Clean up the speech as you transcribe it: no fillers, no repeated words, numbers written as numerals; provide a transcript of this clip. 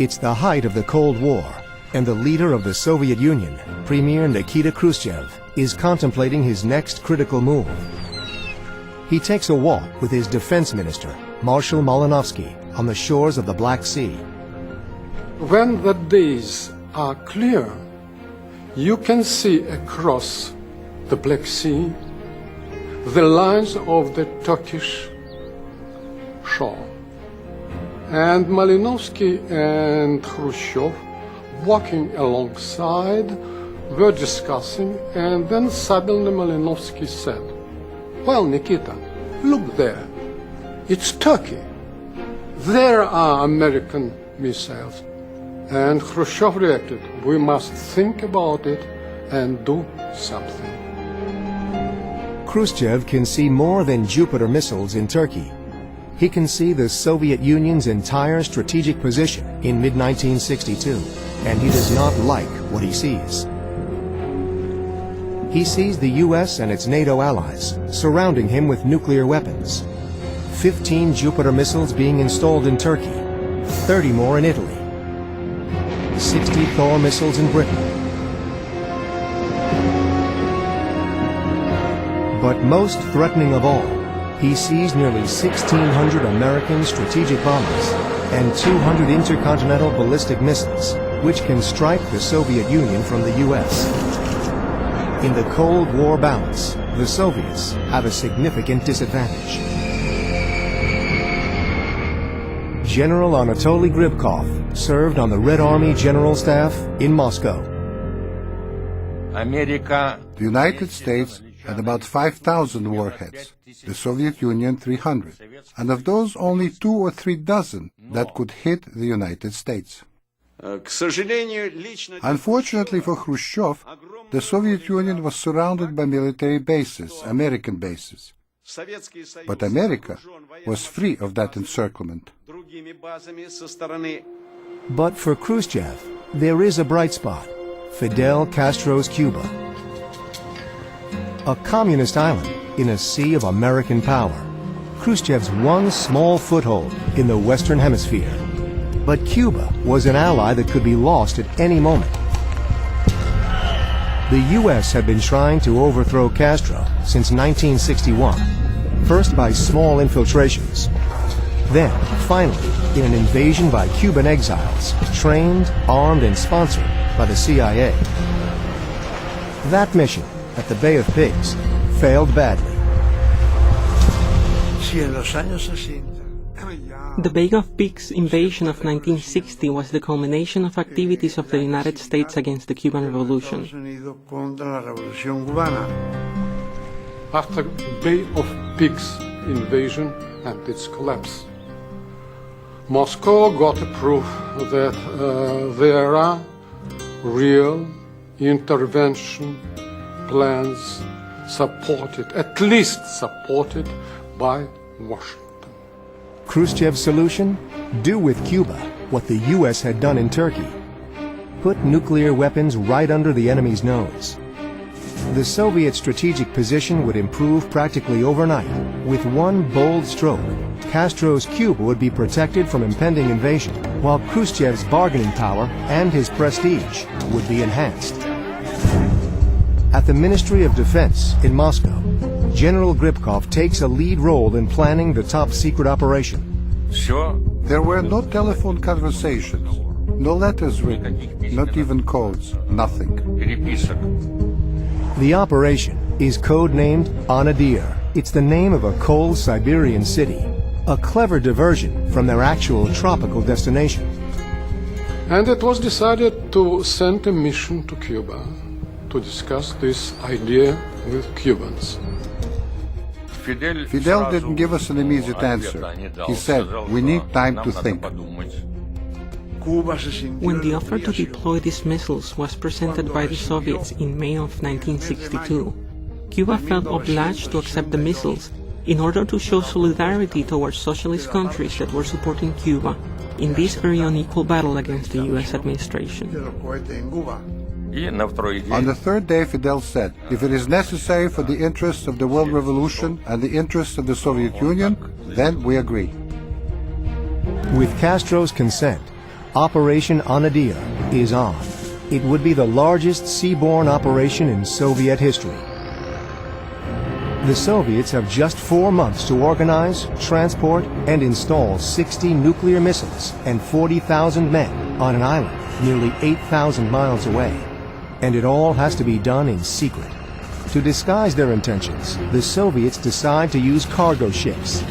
It's the height of the Cold War, and the leader of the Soviet Union, Premier Nikita Khrushchev, is contemplating his next critical move. He takes a walk with his defense minister, Marshal Malinovsky, on the shores of the Black Sea. When the days are clear, you can see across the Black Sea the lines of the Turkish shore. And Malinovsky and Khrushchev, walking alongside, were discussing, and then suddenly Malinovsky said, "Well, Nikita, look there. It's Turkey. There are American missiles." And Khrushchev reacted, "We must think about it and do something." Khrushchev can see more than Jupiter missiles in Turkey. He can see the Soviet Union's entire strategic position in mid-1962, and he does not like what he sees. He sees the U.S. and its NATO allies surrounding him with nuclear weapons. 15 Jupiter missiles being installed in Turkey, 30 more in Italy, 60 Thor missiles in Britain. But most threatening of all, he sees nearly 1,600 American strategic bombers and 200 intercontinental ballistic missiles, which can strike the Soviet Union from the U.S. In the Cold War balance, the Soviets have a significant disadvantage. General Anatoly Gribkov served on the Red Army General Staff in Moscow. The United States had about 5,000 warheads, the Soviet Union 300, and of those only 2 or 3 dozen that could hit the United States. Unfortunately for Khrushchev, the Soviet Union was surrounded by military bases, American bases. But America was free of that encirclement. But for Khrushchev, there is a bright spot: Fidel Castro's Cuba. A communist island in a sea of American power, Khrushchev's one small foothold in the Western Hemisphere. But Cuba was an ally that could be lost at any moment. The U.S. had been trying to overthrow Castro since 1961, first by small infiltrations, then, finally, in an invasion by Cuban exiles, trained, armed, and sponsored by the CIA. That mission, at the Bay of Pigs, failed badly. The Bay of Pigs invasion of 1960 was the culmination of activities of the United States against the Cuban Revolution. After Bay of Pigs invasion and its collapse, Moscow got a proof that there are real intervention plans supported, at least supported, by Washington. Khrushchev's solution? Do with Cuba what the U.S. had done in Turkey. Put nuclear weapons right under the enemy's nose. The Soviet strategic position would improve practically overnight. With one bold stroke, Castro's Cuba would be protected from impending invasion, while Khrushchev's bargaining power and his prestige would be enhanced. At the Ministry of Defense in Moscow, General Gribkov takes a lead role in planning the top-secret operation. There were no telephone conversations, no letters written, not even codes, nothing. The operation is codenamed Anadyr. It's the name of a cold Siberian city, a clever diversion from their actual tropical destination. And it was decided to send a mission to Cuba to discuss this idea with Cubans. Fidel didn't give us an immediate answer. He said, "We need time to think." When the offer to deploy these missiles was presented by the Soviets in May of 1962, Cuba felt obliged to accept the missiles in order to show solidarity towards socialist countries that were supporting Cuba in this very unequal battle against the U.S. administration. On the third day, Fidel said, "If it is necessary for the interests of the world revolution and the interests of the Soviet Union, then we agree." With Castro's consent, Operation Anadyr is on. It would be the largest seaborne operation in Soviet history. The Soviets have just 4 months to organize, transport, and install 60 nuclear missiles and 40,000 men on an island nearly 8,000 miles away. And it all has to be done in secret. To disguise their intentions, the Soviets decide to use cargo ships,